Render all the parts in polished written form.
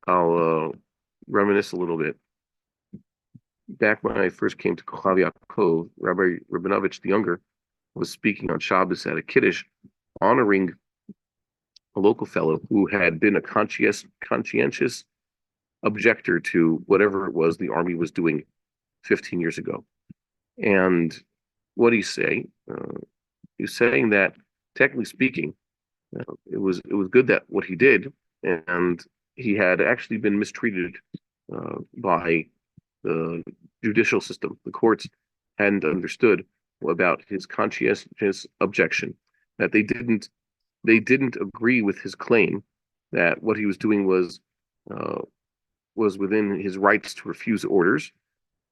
I'll reminisce a little bit. Back when I first came to Kochav Yaakov, Rabbi Rabinovich the Younger was speaking on Shabbos at a Kiddush, honoring a local fellow who had been a conscientious objector to whatever it was the army was doing 15 years ago. And what he's saying, he's saying that technically speaking, it was good that what he did, and he had actually been mistreated by the judicial system. The courts hadn't understood about his conscientious objection, that they didn't agree with his claim that what he was doing uh, was within his rights to refuse orders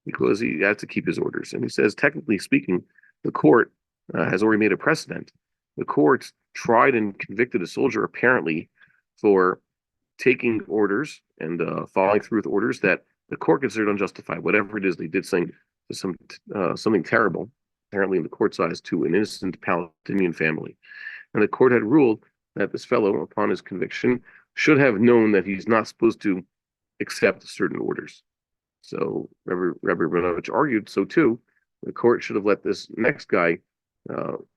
because he had to keep his orders. And he says, technically speaking, the court has already made a precedent. The court tried and convicted a soldier apparently for taking orders and following through with orders that the court considered unjustified. Whatever it is, they did something terrible, apparently in the court's eyes, to an innocent Palestinian family. And the court had ruled that this fellow, upon his conviction, should have known that he's not supposed to accept certain orders. So Rabbi Rabinovich argued so too. The court should have let this next guy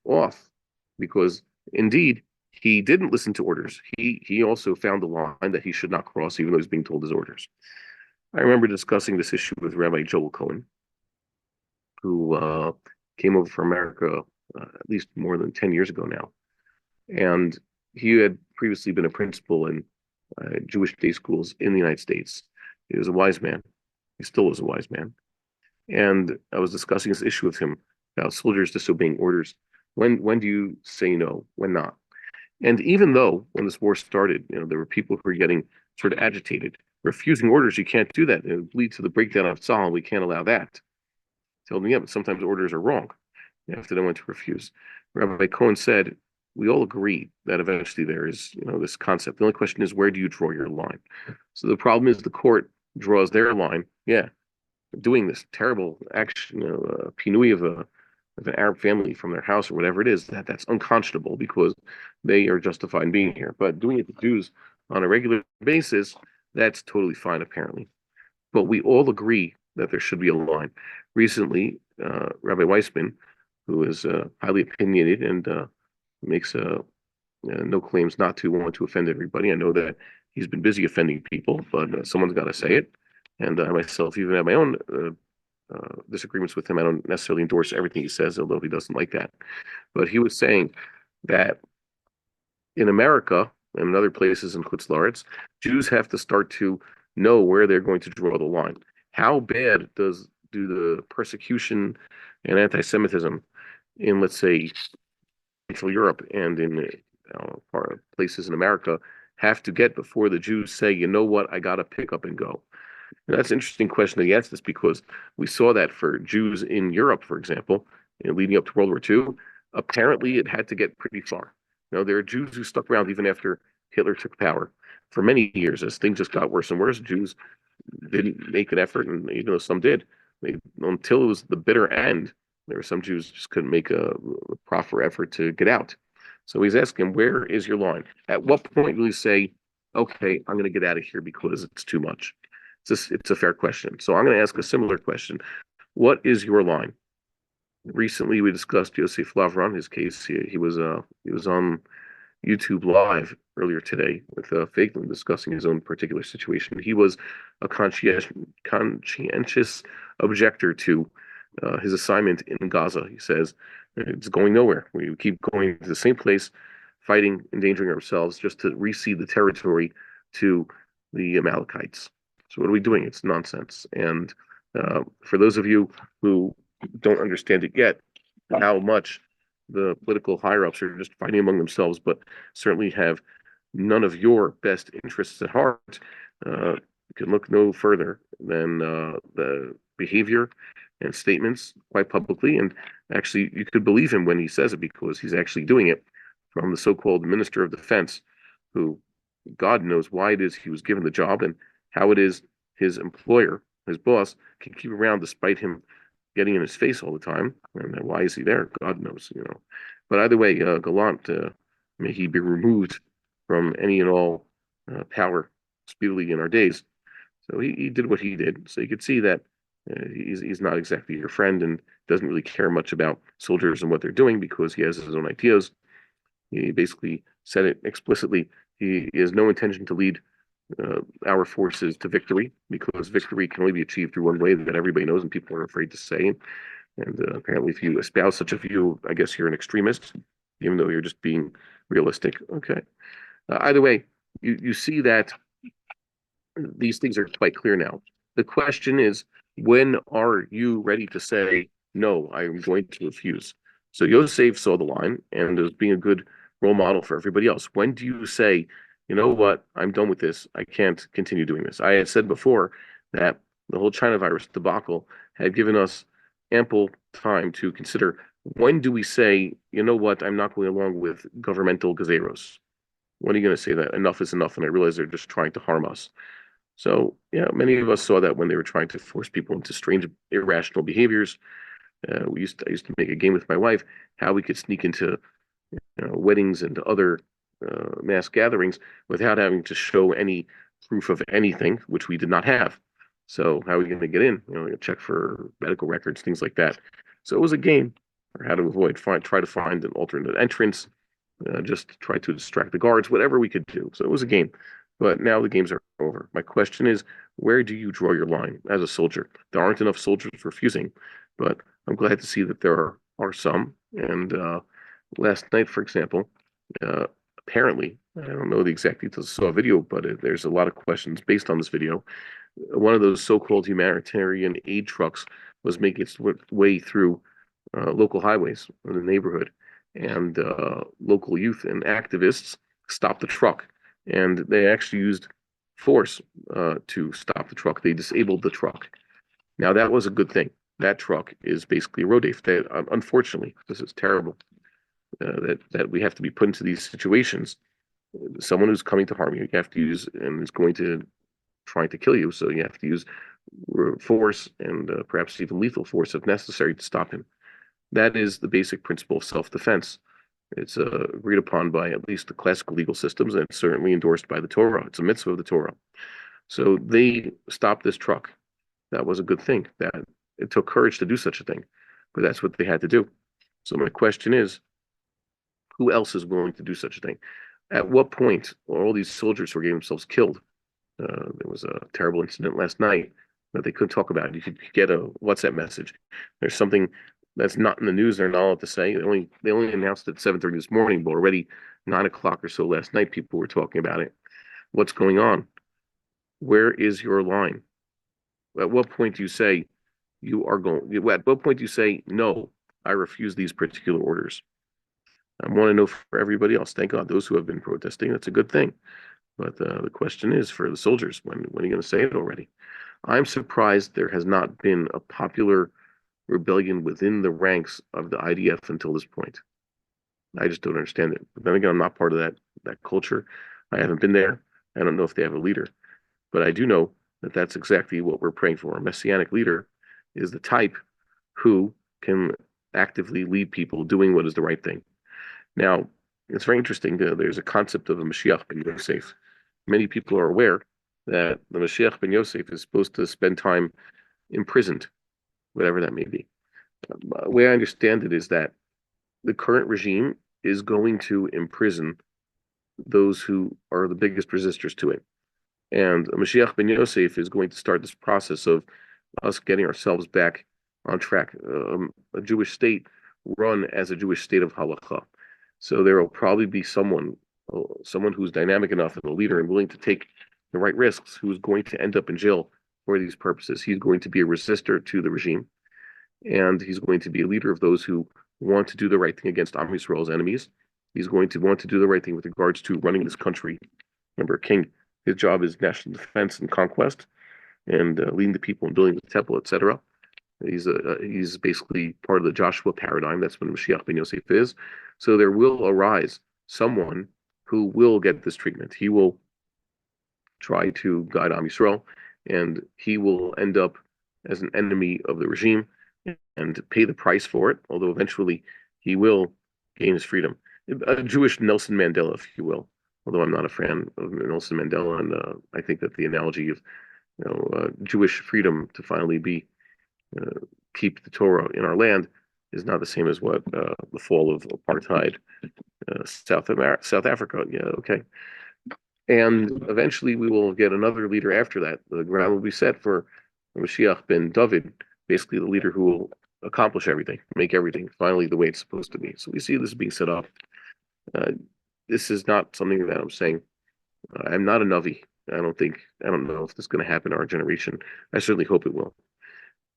off because indeed he didn't listen to orders. He also found the line that he should not cross, even though he's being told his orders. I remember discussing this issue with Rabbi Joel Cohen, who came over from America at least more than 10 years ago now. And he had previously been a principal in Jewish day schools in the United States. He was a wise man. He still is a wise man. And I was discussing this issue with him about soldiers disobeying orders. When do you say no? When not? And even though when this war started, there were people who were getting sort of agitated, refusing orders. You can't do that. It would lead to the breakdown of Tzahal. We can't allow that. Told me, yeah, but sometimes orders are wrong. You have to know when to refuse. Rabbi Cohen said, we all agree that eventually there is, this concept. The only question is, where do you draw your line? So the problem is the court draws their line. Yeah, doing this terrible action, pinui of an Arab family from their house or whatever it is, that's unconscionable because they are justified in being here. But doing it to Jews on a regular basis, that's totally fine, apparently. But we all agree that there should be a line. Recently, Rabbi Weissman, who is highly opinionated and makes no claims not to want to offend everybody. I know that he's been busy offending people, but someone's got to say it. And I myself even have my own disagreements with him. I don't necessarily endorse everything he says, although he doesn't like that. But he was saying that in America and in other places in Chutz La'aretz, Jews have to start to know where they're going to draw the line. How bad do the persecution and anti-Semitism in, let's say, Central Europe and in places in America have to get before the Jews say, you know what, I got to pick up and go? And that's an interesting question that he asked this because we saw that for Jews in Europe, for example, leading up to World War II. Apparently, it had to get pretty far. There are Jews who stuck around even after Hitler took power for many years as things just got worse and worse. Jews didn't make an effort, and even though some did, until it was the bitter end, there were some Jews just couldn't make a proper effort to get out. So he's asking, where is your line? At what point will you say, okay, I'm going to get out of here because it's too much? It's a fair question. So I'm going to ask a similar question. What is your line? Recently, we discussed Yosef Lavron, his case. He was on YouTube Live earlier today with Feiglin discussing his own particular situation. He was a conscientious objector to his assignment in Gaza. He says it's going nowhere. We keep going to the same place, fighting, endangering ourselves just to reseed the territory to the Amalekites. So what are we doing? It's nonsense. And for those of you who don't understand it yet, how much the political higher-ups are just fighting among themselves, but certainly have none of your best interests at heart, you can look no further than the behavior and statements quite publicly. And actually, you could believe him when he says it because he's actually doing it from the so-called Minister of Defense, who God knows why it is he was given the job and how it is his employer, his boss, can keep around despite him getting in his face all the time. And why is he there? God knows, But either way, Gallant, may he be removed from any and all power speedily in our days. So he did what he did. So you could see that he's not exactly your friend and doesn't really care much about soldiers and what they're doing because he has his own ideas. He basically said it explicitly. He has no intention to lead our forces to victory because victory can only be achieved through one way that everybody knows and people are afraid to say. And apparently, if you espouse such a view, I guess you're an extremist, even though you're just being realistic. Okay. Either way, you see that these things are quite clear now. The question is, when are you ready to say, no, I'm going to refuse? So Yosef saw the line and was being a good role model for everybody else. When do you say, you know what, I'm done with this. I can't continue doing this. I had said before that the whole China virus debacle had given us ample time to consider when do we say, you know what, I'm not going along with governmental gazeros. When are you going to say that enough is enough? And I realize they're just trying to harm us. So, yeah, many of us saw that when they were trying to force people into strange, irrational behaviors. I used to make a game with my wife how we could sneak into weddings and other mass gatherings without having to show any proof of anything, which we did not have. So, how are we going to get in? Check for medical records, things like that. So it was a game, or how to try to find an alternate entrance, just try to distract the guards, whatever we could do. So it was a game. But now the games are over. My question is, where do you draw your line as a soldier? There aren't enough soldiers refusing, but I'm glad to see that there are some. And last night, for example, apparently, I don't know the exact details, I saw a video, but there's a lot of questions based on this video. One of those so-called humanitarian aid trucks was making its way through local highways in the neighborhood, and local youth and activists stopped the truck, and they actually used force to stop the truck. They disabled the truck. Now that was a good thing. That truck is basically a road safe. Unfortunately, this is terrible that we have to be put into these situations. Someone who's coming to harm you, you have to use, and is going to trying to kill you. So you have to use force and perhaps even lethal force if necessary to stop him. That is the basic principle of self-defense. It's agreed upon by at least the classical legal systems, and it's certainly endorsed by the Torah. It's a mitzvah of the Torah. So they stopped this truck. That was a good thing. That it took courage to do such a thing, but that's what they had to do. So my question is, who else is willing to do such a thing? At what point are all these soldiers who were getting themselves killed? There was a terrible incident last night that they couldn't talk about. You could get a WhatsApp message. There's something that's not in the news. They're not allowed to say. They only announced it at 7:30 this morning, but already 9 o'clock or so last night, people were talking about it. What's going on? Where is your line? At what point do you say you are going? At what point do you say no? I refuse these particular orders. I want to know for everybody else. Thank God, those who have been protesting, that's a good thing. But the question is for the soldiers, when are you going to say it already? I'm surprised there has not been a popular rebellion within the ranks of the IDF until this point. I just don't understand it. But then again, I'm not part of that culture. I haven't been there. I don't know if they have a leader. But I do know that that's exactly what we're praying for. A messianic leader is the type who can actively lead people doing what is the right thing. Now, it's very interesting. There's a concept of a Mashiach ben Yosef. Many people are aware that the Mashiach ben Yosef is supposed to spend time imprisoned, whatever that may be. The way I understand it is that the current regime is going to imprison those who are the biggest resistors to it. And Mashiach ben Yosef is going to start this process of us getting ourselves back on track. A Jewish state run as a Jewish state of halakha. So there will probably be someone who's dynamic enough and a leader and willing to take the right risks, who's going to end up in jail for these purposes. He's going to be a resistor to the regime, and he's going to be a leader of those who want to do the right thing against Am Yisrael's enemies. He's going to want to do the right thing with regards to running this country. Remember, a king, his job is national defense and conquest, and leading the people and building the temple, etc. He's basically part of the Joshua paradigm. That's what Mashiach ben Yosef is. So there will arise someone who will get this treatment. He will try to guide Am Yisrael, and he will end up as an enemy of the regime and pay the price for it, although eventually he will gain his freedom. A Jewish Nelson Mandela, if you will. although I'm not a fan of Nelson Mandela, and I think that the analogy of Jewish freedom to finally be keep the Torah in our land is not the same as what the fall of apartheid, South Africa. Yeah, okay. And eventually we will get another leader after that. The ground will be set for Mashiach ben David, basically the leader who will accomplish everything, make everything finally the way it's supposed to be. So we see this being set up. Uh, this is not something that I'm saying. I'm not a Navi. I don't know if this is going to happen in our generation. I certainly hope it will.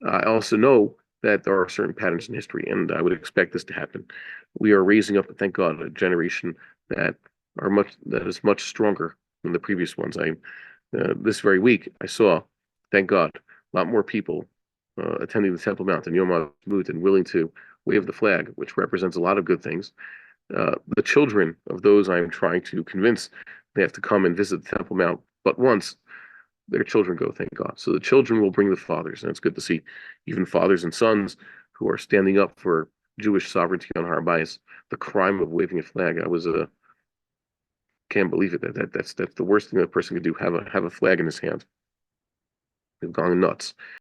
I also know that there are certain patterns in history, and I would expect this to happen. We are raising up, thank God, a generation that that is much stronger than the previous ones. This very week I saw, thank God, a lot more people attending the Temple Mount and Yom HaAtzmaut and willing to wave the flag, which represents a lot of good things. The children of those I am trying to convince they have to come and visit the Temple Mount but once, their children go, thank God. So the children will bring the fathers, and it's good to see even fathers and sons who are standing up for Jewish sovereignty on Har Bayis. The crime of waving a flag, I was can't believe it. That's the worst thing that a person could do. Have a flag in his hand. They've gone nuts.